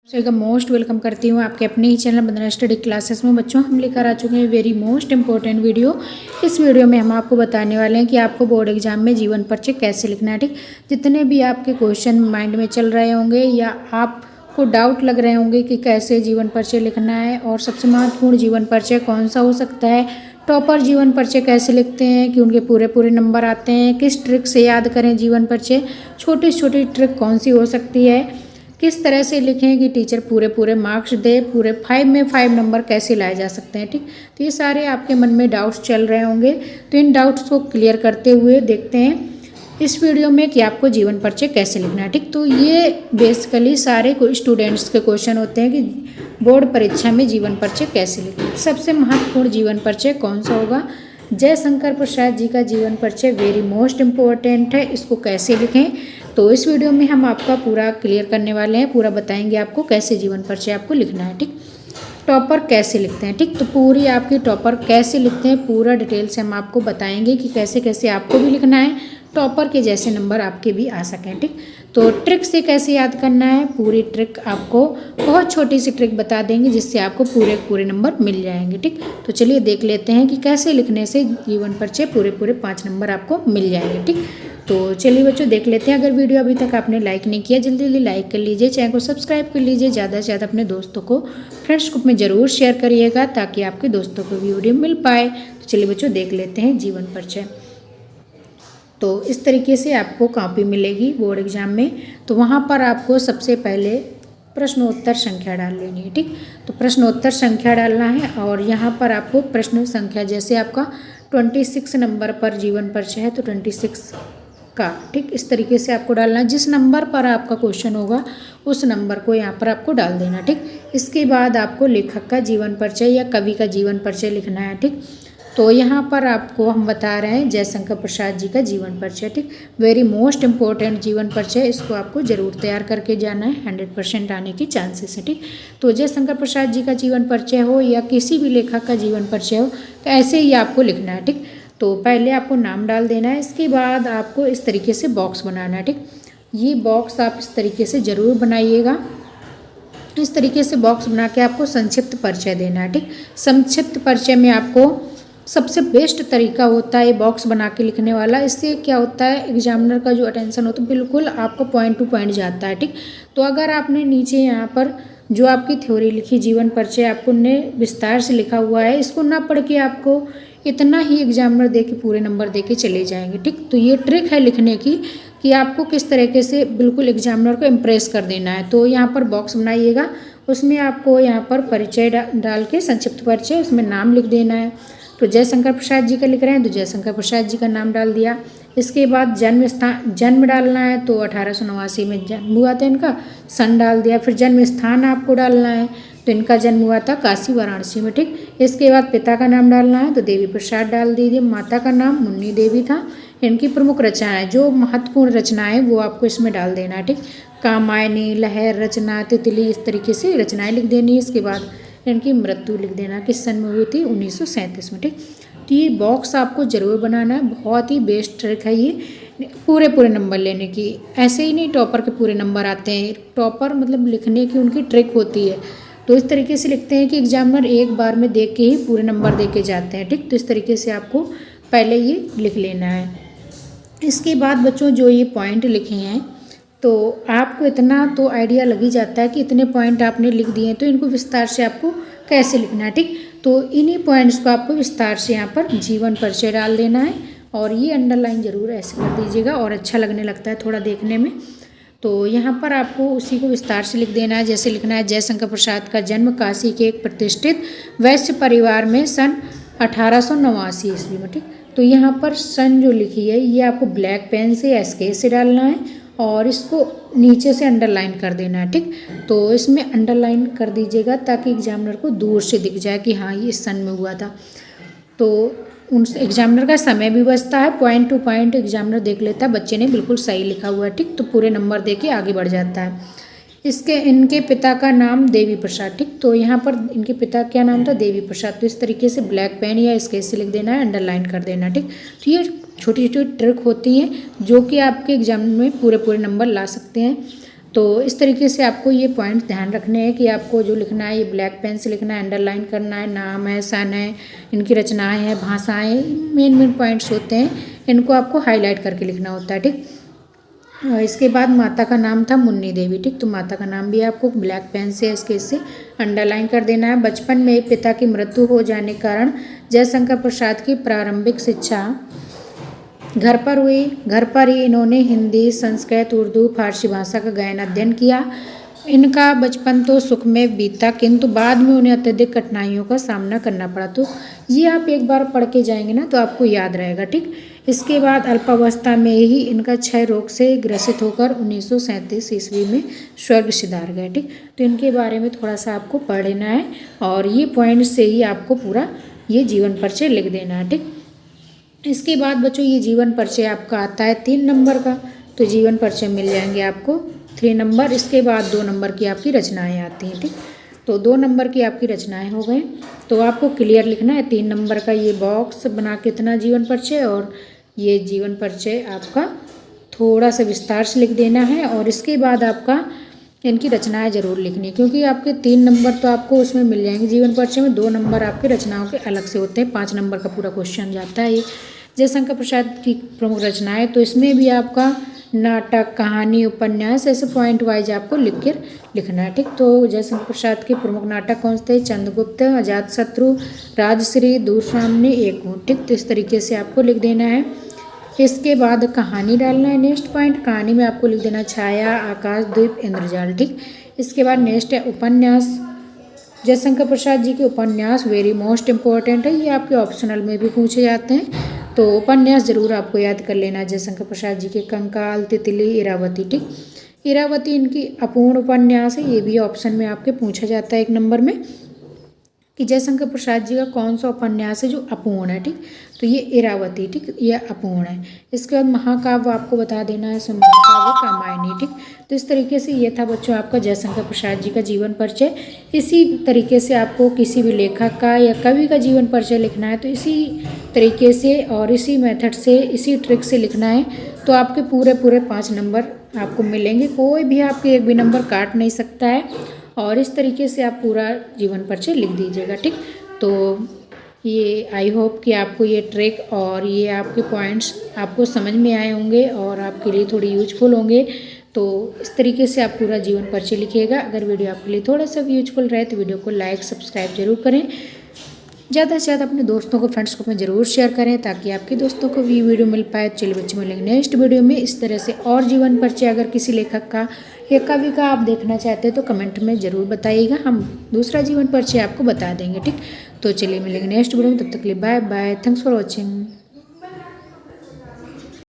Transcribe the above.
का most welcome करती हूँ आपके अपने ही चैनल बंदना स्टडी क्लासेस में। बच्चों, हम लेकर आ चुके हैं वेरी मोस्ट इंपॉर्टेंट वीडियो। इस वीडियो में हम आपको बताने वाले हैं कि आपको बोर्ड एग्जाम में जीवन परिचय कैसे लिखना है। ठीक, जितने भी आपके क्वेश्चन माइंड में चल रहे होंगे या आपको डाउट लग रहे होंगे कि कैसे जीवन परिचय लिखना है और सबसे महत्वपूर्ण जीवन परिचय कौन सा हो सकता है, टॉपर जीवन परिचय कैसे लिखते हैं कि उनके पूरे पूरे नंबर आते हैं, किस ट्रिक से याद करें जीवन परिचय, छोटी छोटी ट्रिक कौन सी हो सकती है, किस तरह से लिखें कि टीचर पूरे पूरे मार्क्स दे, पूरे 5 में 5 नंबर कैसे लाए जा सकते हैं। ठीक, तो ये सारे आपके मन में डाउट्स चल रहे होंगे, तो इन डाउट्स को क्लियर करते हुए देखते हैं इस वीडियो में कि आपको जीवन परिचय कैसे लिखना है। ठीक, तो ये बेसिकली सारे स्टूडेंट्स के क्वेश्चन होते हैं कि बोर्ड परीक्षा में जीवन परिचय कैसे लिखें। सबसे महत्वपूर्ण जीवन परिचय कौन सा होगा? जयशंकर प्रसाद जी का जीवन परिचय वेरी मोस्ट इम्पोर्टेंट है। इसको कैसे लिखें, तो इस वीडियो में हम आपका पूरा क्लियर करने वाले हैं, पूरा बताएंगे आपको कैसे जीवन परिचय आपको लिखना है। ठीक, टॉपर कैसे लिखते हैं। ठीक, तो पूरी आपकी टॉपर कैसे लिखते हैं पूरा डिटेल से हम आपको बताएंगे कि कैसे कैसे आपको भी लिखना है, टॉपर के जैसे नंबर आपके भी आ सकें। ठीक, तो ट्रिक से कैसे याद करना है, पूरी ट्रिक आपको बहुत छोटी सी ट्रिक बता देंगे जिससे आपको पूरे पूरे नंबर मिल जाएंगे। ठीक, तो चलिए देख लेते हैं कि कैसे लिखने से जीवन परिचय पूरे पूरे 5 नंबर आपको मिल जाएंगे। ठीक, तो चलिए बच्चों देख लेते हैं। अगर वीडियो अभी तक आपने लाइक नहीं किया, जल्दी जल्दी लाइक कर लीजिए, चैनल को सब्सक्राइब कर लीजिए, ज़्यादा से ज़्यादा अपने दोस्तों को फ्रेंड्स ग्रुप में ज़रूर शेयर करिएगा ताकि आपके दोस्तों को भी वीडियो मिल पाए। तो चलिए बच्चों देख लेते हैं जीवन परिचय। तो इस तरीके से आपको कॉपी मिलेगी बोर्ड एग्जाम में, तो वहाँ पर आपको सबसे पहले प्रश्नोत्तर संख्या डाल लेनी है। ठीक, तो प्रश्नोत्तर संख्या डालना है और यहाँ पर आपको प्रश्न संख्या जैसे आपका 26 नंबर पर जीवन परिचय है तो 26 का, ठीक, इस तरीके से आपको डालना है। जिस नंबर पर आपका क्वेश्चन होगा उस नंबर को यहाँ पर आपको डाल देना। ठीक, इसके बाद आपको लेखक का जीवन परिचय या कवि का जीवन परिचय लिखना है। ठीक, तो यहाँ पर आपको हम बता रहे हैं जयशंकर प्रसाद जी का जीवन परिचय। ठीक, वेरी मोस्ट इम्पोर्टेंट जीवन परिचय, इसको आपको जरूर तैयार करके जाना है, 100% आने की चांसेस है। ठीक, तो जयशंकर प्रसाद जी का जीवन परिचय हो या किसी भी लेखक का जीवन परिचय हो तो ऐसे ही आपको लिखना है। ठीक, तो पहले आपको नाम डाल देना है, इसके बाद आपको इस तरीके से बॉक्स बनाना है। ठीक, ये बॉक्स आप इस तरीके से ज़रूर बनाइएगा। इस तरीके से बॉक्स बना के आपको संक्षिप्त परिचय देना है। ठीक, संक्षिप्त परिचय में आपको सबसे बेस्ट तरीका होता है ये बॉक्स बना के लिखने वाला। इससे क्या होता है, एग्जामिनर का जो अटेंशन होता है बिल्कुल आपको पॉइंट टू पॉइंट जाता है। ठीक, तो अगर आपने नीचे यहाँ पर जो आपकी थ्योरी लिखी जीवन परिचय आपको ने विस्तार से लिखा हुआ है, इसको ना पढ़ के आपको इतना ही एग्जामिनर दे के पूरे नंबर दे के चले जाएंगे। ठीक, तो ये ट्रिक है लिखने की कि आपको किस तरीके से बिल्कुल एग्जामिनर को इम्प्रेस कर देना है। तो यहाँ पर बॉक्स बनाइएगा, उसमें आपको यहाँ पर परिचय डाल के संक्षिप्त परिचय, उसमें नाम लिख देना है। तो जयशंकर प्रसाद जी का लिख रहे हैं तो जयशंकर प्रसाद जी का नाम डाल दिया। इसके बाद जन्म डालना है तो 1889 में जन्म हुआ था इनका, सन डाल दिया। फिर जन्म स्थान आपको डालना है तो इनका जन्म हुआ था काशी वाराणसी में। ठीक, इसके बाद पिता का नाम डालना है तो देवी प्रसाद डाल दीजिए, माता का नाम मुन्नी देवी था। इनकी प्रमुख रचनाएं, जो महत्वपूर्ण रचनाएं वो आपको इसमें डाल देना है। ठीक, कामायनी, लहर, रचना, तितली, इस तरीके से रचनाएं लिख देनी है। इसके बाद इनकी मृत्यु लिख देना, किस सन में हुई थी, 1937 में। ठीक, तो ये बॉक्स आपको ज़रूर बनाना है, बहुत ही बेस्ट ट्रिक है ये पूरे पूरे नंबर लेने की। ऐसे ही नहीं टॉपर के पूरे नंबर आते हैं, टॉपर मतलब लिखने की उनकी ट्रिक होती है। तो इस तरीके से लिखते हैं कि एग्जामिनर एक बार में देख के ही पूरे नंबर दे के जाते हैं। ठीक, तो इस तरीके से आपको पहले ये लिख लेना है। इसके बाद बच्चों जो ये पॉइंट लिखे हैं तो आपको इतना तो आइडिया लग ही जाता है कि इतने पॉइंट आपने लिख दिए हैं तो इनको विस्तार से आपको कैसे लिखना है। ठीक, तो इन्हीं पॉइंट्स को आपको विस्तार से यहाँ पर जीवन परिचय डाल देना है और ये अंडरलाइन ज़रूर ऐसे कर दीजिएगा और अच्छा लगने लगता है थोड़ा देखने में। तो यहाँ पर आपको उसी को विस्तार से लिख देना है। जैसे लिखना है जयशंकर प्रसाद का जन्म काशी के एक प्रतिष्ठित वैश्य परिवार में सन 1889 ईस्वी में। ठीक, तो यहाँ पर सन जो लिखी है ये आपको ब्लैक पेन से या स्केच से डालना है और इसको नीचे से अंडरलाइन कर देना है। ठीक, तो इसमें अंडरलाइन कर दीजिएगा ताकि एग्जामिनर को दूर से दिख जाए कि हाँ ये इस सन में हुआ था। तो उन एग्जामिनर का समय भी बचता है, पॉइंट टू पॉइंट एग्जामिनर देख लेता है बच्चे ने बिल्कुल सही लिखा हुआ है। ठीक, तो पूरे नंबर दे के आगे बढ़ जाता है। इनके पिता का नाम देवी प्रसाद। ठीक, तो यहाँ पर इनके पिता क्या नाम था, देवी प्रसाद। तो इस तरीके से ब्लैक पेन या स्केच से लिख देना है, अंडरलाइन कर देना। ठीक, तो ये छोटी छोटी ट्रिक होती हैं जो कि आपके एग्जाम में पूरे पूरे नंबर ला सकते हैं। तो इस तरीके से आपको ये पॉइंट ध्यान रखने हैं कि आपको जो लिखना है ये ब्लैक पेन से लिखना है, अंडरलाइन करना है, नाम है, सन है, इनकी रचनाएं हैं, भाषाएं, मेन पॉइंट्स होते हैं, इनको आपको हाईलाइट करके लिखना होता है। ठीक, इसके बाद माता का नाम था मुन्नी देवी। ठीक, तो माता का नाम भी आपको ब्लैक पेन से स्केच से अंडरलाइन कर देना है। बचपन में पिता की मृत्यु हो जाने के कारण जयशंकर प्रसाद की प्रारंभिक शिक्षा घर पर ही इन्होंने हिंदी, संस्कृत, उर्दू, फारसी भाषा का गहन अध्ययन किया। इनका बचपन तो सुख में बीता, किंतु बाद में उन्हें अत्यधिक कठिनाइयों का सामना करना पड़ा। तो ये आप एक बार पढ़ के जाएंगे ना तो आपको याद रहेगा। ठीक, इसके बाद अल्पावस्था में ही इनका क्षय रोग से ग्रसित होकर 1937 ईस्वी में स्वर्ग सिधार गए। ठीक, तो इनके बारे में थोड़ा सा आपको पढ़ लेना है और ये पॉइंट से ही आपको पूरा ये जीवन परिचय लिख देना है। ठीक, इसके बाद बच्चों ये जीवन परिचय आपका आता है 3 नंबर का, तो जीवन परिचय मिल जाएंगे आपको 3 नंबर। इसके बाद 2 नंबर की आपकी रचनाएं आती हैं। ठीक, तो 2 नंबर की आपकी रचनाएं हो गए, तो आपको क्लियर लिखना है 3 नंबर का ये बॉक्स बना के इतना जीवन परिचय, और ये जीवन परिचय आपका थोड़ा सा विस्तार से लिख देना है। और इसके बाद आपका इनकी रचनाएं जरूर लिखनी, क्योंकि आपके 3 नंबर तो आपको उसमें मिल जाएंगे जीवन परिचय में, 2 नंबर आपके रचनाओं के अलग से होते हैं। 5 नंबर का पूरा क्वेश्चन जाता है ये जयशंकर प्रसाद की प्रमुख रचनाएं। तो इसमें भी आपका नाटक, कहानी, उपन्यास, ऐसे पॉइंट वाइज आपको लिखना है। ठीक, तो जयशंकर प्रसाद के प्रमुख नाटक कौन से थे? चंद्रगुप्त, अजातशत्रु, राजश्री, दूर सामने, एक घूंट। ठीक, तो इस तरीके से आपको लिख देना है। इसके बाद कहानी डालना है नेक्स्ट पॉइंट। कहानी में आपको लिख देना छाया, आकाशद्वीप, इंद्रजाल। ठीक, इसके बाद नेक्स्ट है उपन्यास। जयशंकर प्रसाद जी के उपन्यास वेरी मोस्ट इम्पोर्टेंट है, ये आपके ऑप्शनल में भी पूछे जाते हैं, तो उपन्यास जरूर आपको याद कर लेना है। जयशंकर प्रसाद जी के कंकाल, तितली, इरावती। ठीक, इरावती इनकी अपूर्ण उपन्यास है, ये भी ऑप्शन में आपके पूछा जाता है 1 नंबर में कि जयशंकर प्रसाद जी का कौन सा उपन्यास है जो अपूर्ण है। ठीक, तो ये इरावती। ठीक, ये अपूर्ण है। इसके बाद महाकाव्य आपको बता देना है, महाकाव्य रामायणी। ठीक, तो इस तरीके से ये था बच्चों आपका जयशंकर प्रसाद जी का जीवन परिचय। इसी तरीके से आपको किसी भी लेखक का या कवि का जीवन परिचय लिखना है तो इसी तरीके से और इसी मेथड से, इसी ट्रिक से लिखना है, तो आपके पूरे 5 नंबर आपको मिलेंगे। कोई भी आपके एक भी नंबर काट नहीं सकता है, और इस तरीके से आप पूरा जीवन परिचय लिख दीजिएगा। ठीक, तो ये आई होप कि आपको ये ट्रिक और ये आपके पॉइंट्स आपको समझ में आए होंगे और आपके लिए थोड़ी यूजफुल होंगे। तो इस तरीके से आप पूरा जीवन परिचय लिखिएगा। अगर वीडियो आपके लिए थोड़ा सा भी यूजफुल रहे तो वीडियो को लाइक, सब्सक्राइब जरूर करें। ज़्यादा से ज़्यादा अपने दोस्तों को, फ्रेंड्स को में ज़रूर शेयर करें ताकि आपके दोस्तों को भी वीडियो मिल पाए। चलिए बच्चों, मिलेंगे नेक्स्ट वीडियो में इस तरह से और जीवन परिचय। अगर किसी लेखक का या कवि का आप देखना चाहते हैं तो कमेंट में ज़रूर बताइएगा, हम दूसरा जीवन परिचय आपको बता देंगे। ठीक, तो चलिए मिलेंगे नेक्स्ट वीडियो में, तब तक के लिए bye bye, thanks for watching.